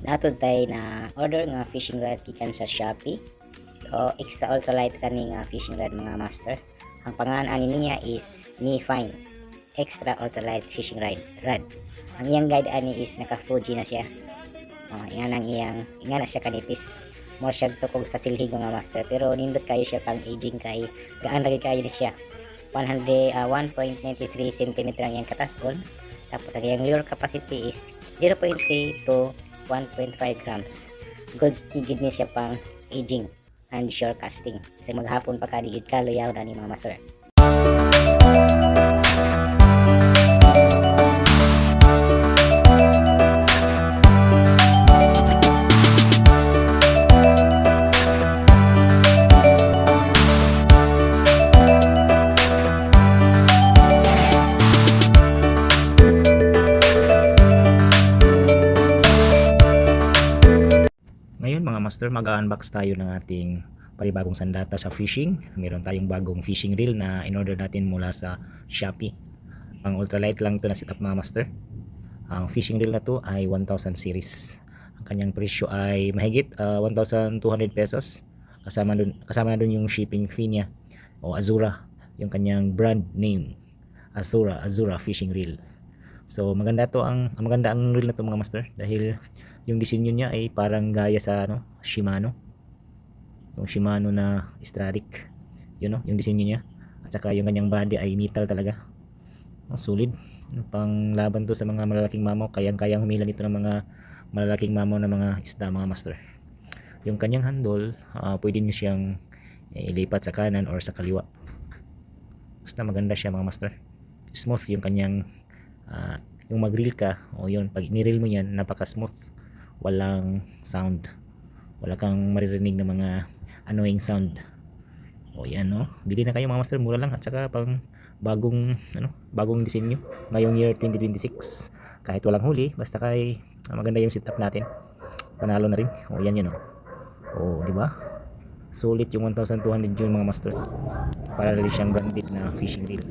Natod tayo na order nga fishing rod gikan sa Shopee. So extra ultralight kani nga fishing rod mga master. Ang pangalan ani niya is Nifine extra ultralight fishing rod. Ang iyang guide ani is naka Fuji na siya. Yan ang nga na siya kanipis. Mo siya tukog sa silhig mga master, pero nindot kayo siya pang aging kay gaan lagi kayo ni siya. 1.93 cm ang iyang katas-on. Tapos ang iyang lure capacity is 0.3 to 1.5 grams. Goods tigid niya siya pang aging and shore casting. Kasi maghapon pa kadigid kaluyaw na ni mga master. Ngayon mga master, mag-unbox tayo ng ating panibagong sandata sa fishing. Meron tayong bagong fishing reel na in-order natin mula sa Shopee. Ang ultralight lang ito na setup mga master. Ang fishing reel na to ay 1000 series. Ang kanyang presyo ay mahigit 1,200 pesos. Kasama na dun yung shipping fee niya o Azura, yung kanyang brand name. Azura fishing reel. So maganda ang reel na to mga master dahil yung disenyo niya ay parang gaya sa Shimano. Yung Shimano na Stradic. Yun yung disenyo niya. At saka yung kanyang body ay metal talaga. Solid. Pang laban to sa mga malalaking mamaw. Kayang humila nito ng mga malalaking mamaw na mga isda mga master. Yung kanyang handle, pwede nyo siyang ilipat sa kanan or sa kaliwa. Basta maganda siya mga master. Smooth yung kanyang yung mag-reel ka o yun, pag ni-reel mo yan, napaka smooth, walang sound, wala kang maririnig na mga annoying sound. O yan bili na kayo mga master, mura lang at saka pang bagong disenyo ngayong year 2026. Kahit walang huli, basta kay maganda yung setup natin, panalo na rin. O yan o di ba, sulit yung 1,200 yun mga master, para rin siyang branded na fishing reel.